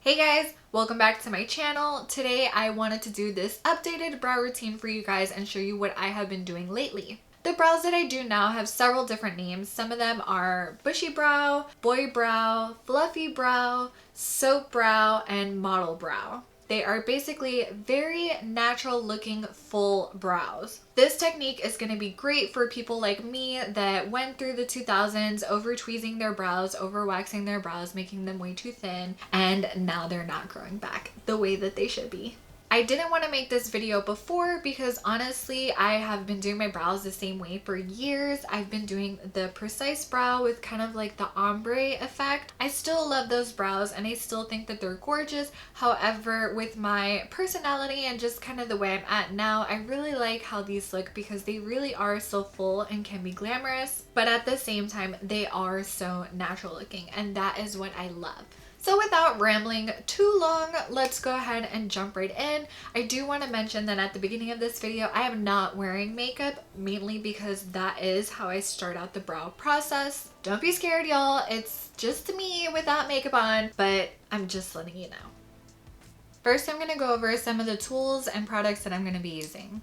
Hey guys, welcome back to my channel. Today I wanted to do this updated brow routine for you guys and show you what I have been doing lately. The brows that I do now have several different names. Some of them are bushy brow, boy brow, fluffy brow, soap brow, and model brow. They are basically very natural looking full brows. This technique is going to be great for people like me that went through the 2000s over tweezing their brows, over waxing their brows, making them way too thin, and now they're not growing back the way that they should be. I didn't want to make this video before because honestly I have been doing my brows the same way for years. I've been doing the precise brow with kind of like the ombre effect. I still love those brows and I still think that they're gorgeous. However, with my personality and just kind of the way I'm at now, I really like how these look because they really are so full and can be glamorous, but at the same time they are so natural looking, and that is what I love. So without rambling too long, let's go ahead and jump right in. I do want to mention that at the beginning of this video, I am not wearing makeup, mainly because that is how I start out the brow process. Don't be scared, y'all. It's just me without makeup on, but I'm just letting you know. First, I'm going to go over some of the tools and products that I'm going to be using.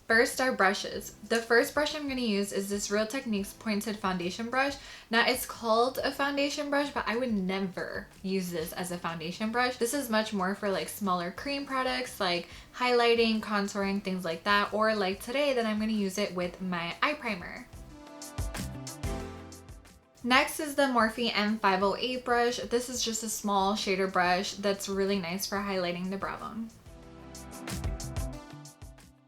First are brushes. The first brush I'm going to use is this Real Techniques pointed foundation brush. Now it's called a foundation brush, but I would never use this as a foundation brush. This is much more for like smaller cream products like highlighting, contouring, things like that, or like today that I'm going to use it with my eye primer. Next is the Morphe M508 brush. This is just a small shader brush that's really nice for highlighting the brow bone.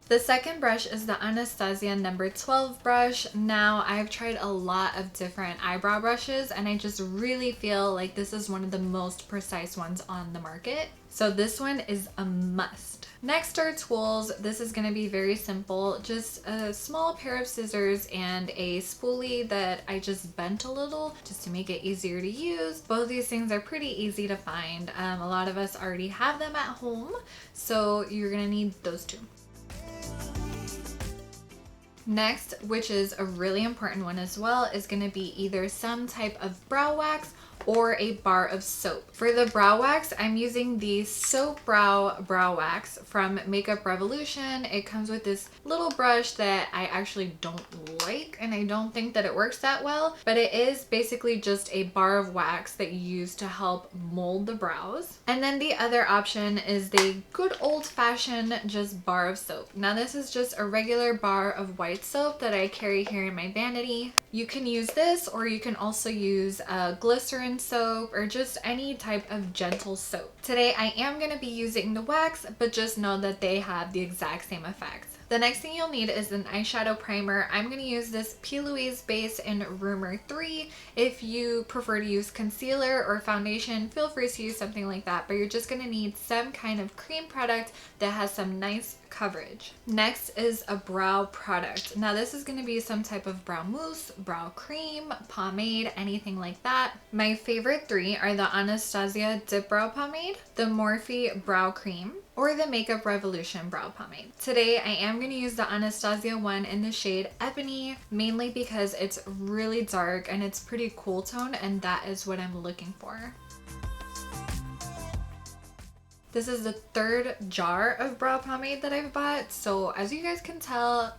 The second brush is the Anastasia number 12 brush. Now, I've tried a lot of different eyebrow brushes and I just really feel like this is one of the most precise ones on the market. So this one is a must. Next are tools. This is going to be very simple. Just a small pair of scissors and a spoolie that I just bent a little just to make it easier to use. Both these things are pretty easy to find. A lot of us already have them at home, so you're going to need those two. Next, which is a really important one as well, is going to be either some type of brow wax or a bar of soap. For the brow wax, I'm using the Soap Brow Wax from Makeup Revolution. It comes with this little brush that I actually don't like and I don't think that it works that well, but it is basically just a bar of wax that you use to help mold the brows. And then the other option is the good old-fashioned just bar of soap. Now this is just a regular bar of white soap that I carry here in my vanity. You can use this, or you can also use glycerin soap or just any type of gentle soap. Today I am going to be using the wax, but just know that they have the exact same effect. The next thing you'll need is an eyeshadow primer. I'm going to use this P.Louise base in Rumour 3. If you prefer to use concealer or foundation, feel free to use something like that, but you're just going to need some kind of cream product that has some nice coverage. Next is a brow product. Now this is going to be some type of brow mousse, brow cream, pomade, anything like that. My favorite three are the Anastasia Dip Brow Pomade, the Morphe Brow Cream, or the Makeup Revolution Brow Pomade. Today I am going to use the Anastasia one in the shade Ebony, mainly because it's really dark and it's pretty cool tone, and that is what I'm looking for. This is the third jar of brow pomade that I've bought, so as you guys can tell,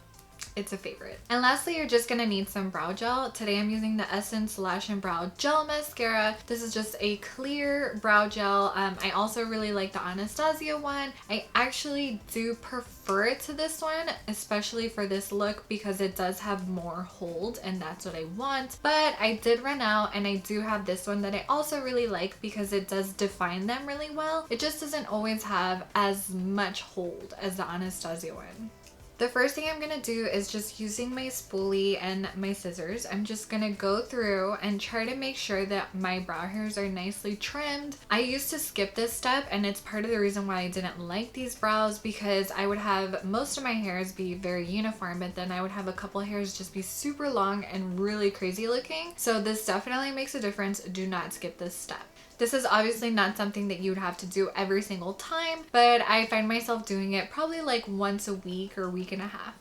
it's a favorite. And lastly, you're just gonna need some brow gel. Today I'm using the Essence Lash and Brow Gel Mascara. This is just a clear brow gel. I also really like the Anastasia one. I actually do prefer it to this one, especially for this look because it does have more hold and that's what I want. But I did run out and I do have this one that I also really like because it does define them really well. It just doesn't always have as much hold as the Anastasia one. The first thing I'm going to do is just using my spoolie and my scissors. I'm just going to go through and try to make sure that my brow hairs are nicely trimmed. I used to skip this step and it's part of the reason why I didn't like these brows, because I would have most of my hairs be very uniform, but then I would have a couple hairs just be super long and really crazy looking. So this definitely makes a difference. Do not skip this step. This is obviously not something that you would have to do every single time, but I find myself doing it probably like once a week or week and a half.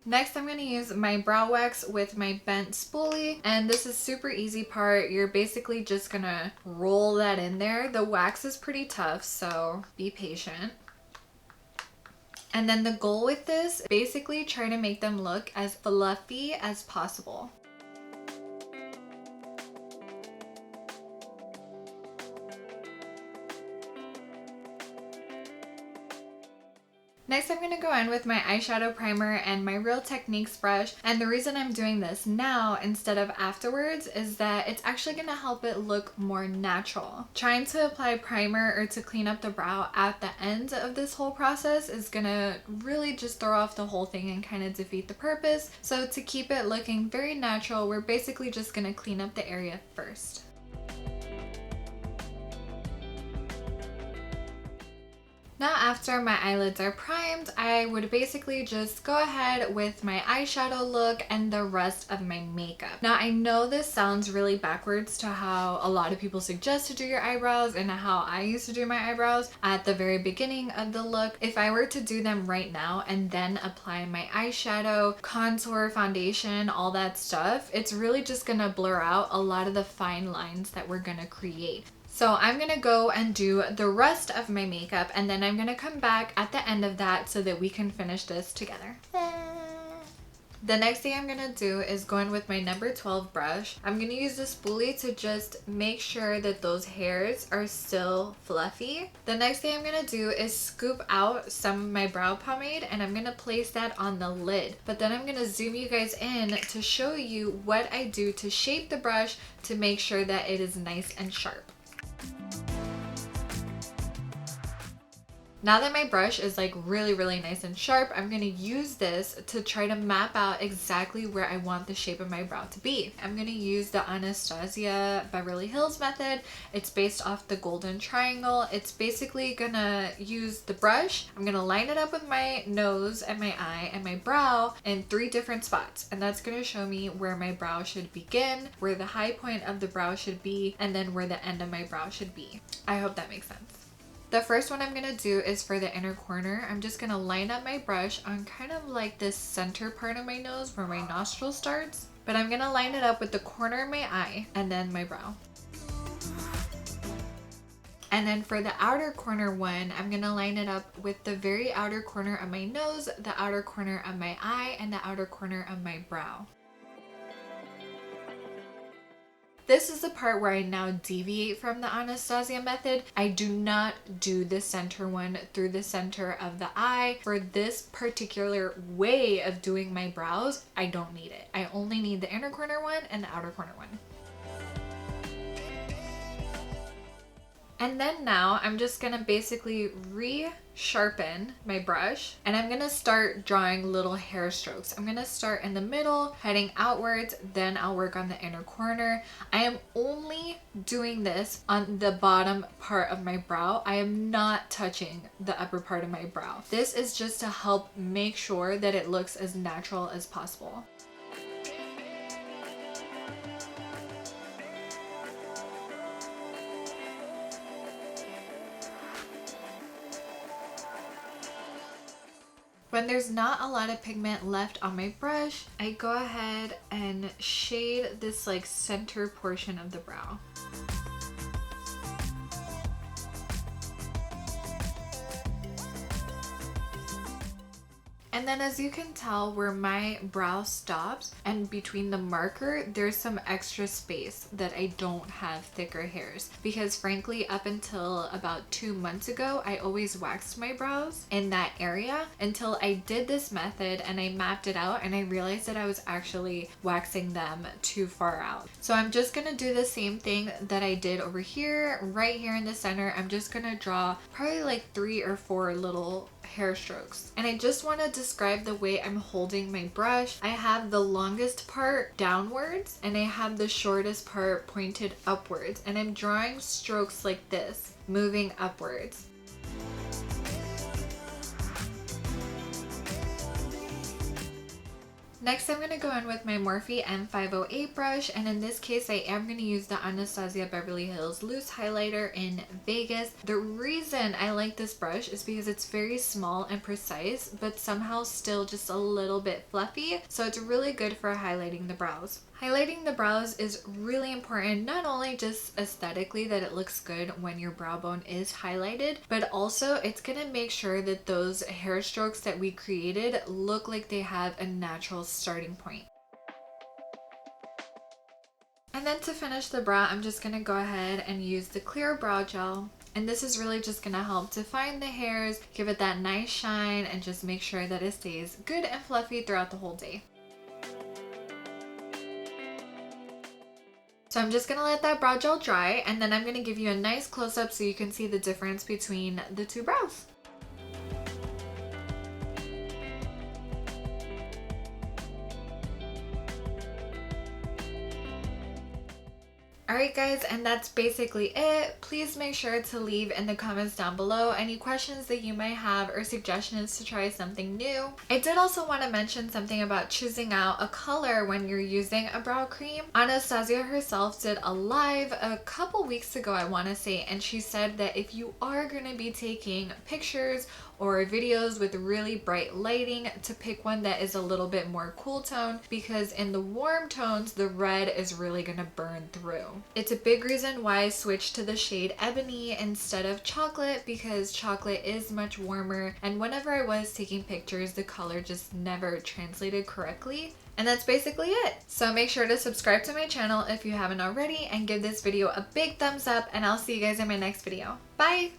Next, I'm going to use my brow wax with my bent spoolie, and this is super easy part. You're basically just going to roll that in there. The wax is pretty tough, so be patient. And then the goal with this, basically try to make them look as fluffy as possible. Next, I'm going to go in with my eyeshadow primer and my Real Techniques brush. And the reason I'm doing this now instead of afterwards is that it's actually going to help it look more natural. Trying to apply primer or to clean up the brow at the end of this whole process is going to really just throw off the whole thing and kind of defeat the purpose. So to keep it looking very natural, we're basically just going to clean up the area first. Now after my eyelids are primed, I would basically just go ahead with my eyeshadow look and the rest of my makeup. Now I know this sounds really backwards to how a lot of people suggest to do your eyebrows and how I used to do my eyebrows at the very beginning of the look. If I were to do them right now and then apply my eyeshadow, contour, foundation, all that stuff, it's really just gonna blur out a lot of the fine lines that we're gonna create. So I'm gonna go and do the rest of my makeup, and then I'm gonna come back at the end of that so that we can finish this together. The next thing I'm gonna do is go in with my number 12 brush. I'm gonna use the spoolie to just make sure that those hairs are still fluffy. The next thing I'm gonna do is scoop out some of my brow pomade, and I'm gonna place that on the lid. But then I'm gonna zoom you guys in to show you what I do to shape the brush to make sure that it is nice and sharp. Now that my brush is like really nice and sharp, I'm going to use this to try to map out exactly where I want the shape of my brow to be. I'm going to use the Anastasia Beverly Hills method. It's based off the golden triangle. It's basically going to use the brush. I'm going to line it up with my nose and my eye and my brow in 3 different spots. And that's going to show me where my brow should begin, where the high point of the brow should be, and then where the end of my brow should be. I hope that makes sense. The first one I'm going to do is for the inner corner. I'm just going to line up my brush on kind of like this center part of my nose where my nostril starts. But I'm going to line it up with the corner of my eye and then my brow. And then for the outer corner one, I'm going to line it up with the very outer corner of my nose, the outer corner of my eye, and the outer corner of my brow. This is the part where I now deviate from the Anastasia method. I do not do the center one through the center of the eye. For this particular way of doing my brows, I don't need it. I only need the inner corner one and the outer corner one. And then now I'm just gonna basically re-sharpen my brush, and I'm gonna start drawing little hair strokes. I'm gonna start in the middle, heading outwards, then I'll work on the inner corner. I am only doing this on the bottom part of my brow. I am not touching the upper part of my brow. This is just to help make sure that it looks as natural as possible. When there's not a lot of pigment left on my brush, I go ahead and shade this like center portion of the brow. And then as you can tell where my brow stops and between the marker, there's some extra space that I don't have thicker hairs. Because frankly, up until about 2 months ago, I always waxed my brows in that area until I did this method and I mapped it out and I realized that I was actually waxing them too far out. So I'm just gonna do the same thing that I did over here, right here in the center. I'm just gonna draw probably like 3 or 4 little hair strokes. And I just want to describe the way I'm holding my brush. I have the longest part downwards and I have the shortest part pointed upwards, and I'm drawing strokes like this, moving upwards. Next, I'm going to go in with my Morphe M508 brush, and in this case, I am going to use the Anastasia Beverly Hills Loose Highlighter in Vegas. The reason I like this brush is because it's very small and precise, but somehow still just a little bit fluffy, so it's really good for highlighting the brows. Highlighting the brows is really important, not only just aesthetically that it looks good when your brow bone is highlighted, but also it's going to make sure that those hair strokes that we created look like they have a natural starting point. And then to finish the brow, I'm just going to go ahead and use the clear brow gel. And this is really just going to help define the hairs, give it that nice shine, and just make sure that it stays good and fluffy throughout the whole day. So I'm just going to let that brow gel dry, and then I'm going to give you a nice close-up so you can see the difference between the two brows. Alright guys, and that's basically it. Please make sure to leave in the comments down below any questions that you might have or suggestions to try something new. I did also want to mention something about choosing out a color when you're using a brow cream. Anastasia herself did a live a couple weeks ago, I want to say, and she said that if you are going to be taking pictures or videos with really bright lighting, to pick one that is a little bit more cool tone, because in the warm tones the red is really gonna burn through. It's a big reason why I switched to the shade Ebony instead of Chocolate, because chocolate is much warmer, and whenever I was taking pictures the color just never translated correctly. And that's basically it. So make sure to subscribe to my channel if you haven't already, and give this video a big thumbs up, and I'll see you guys in my next video. Bye!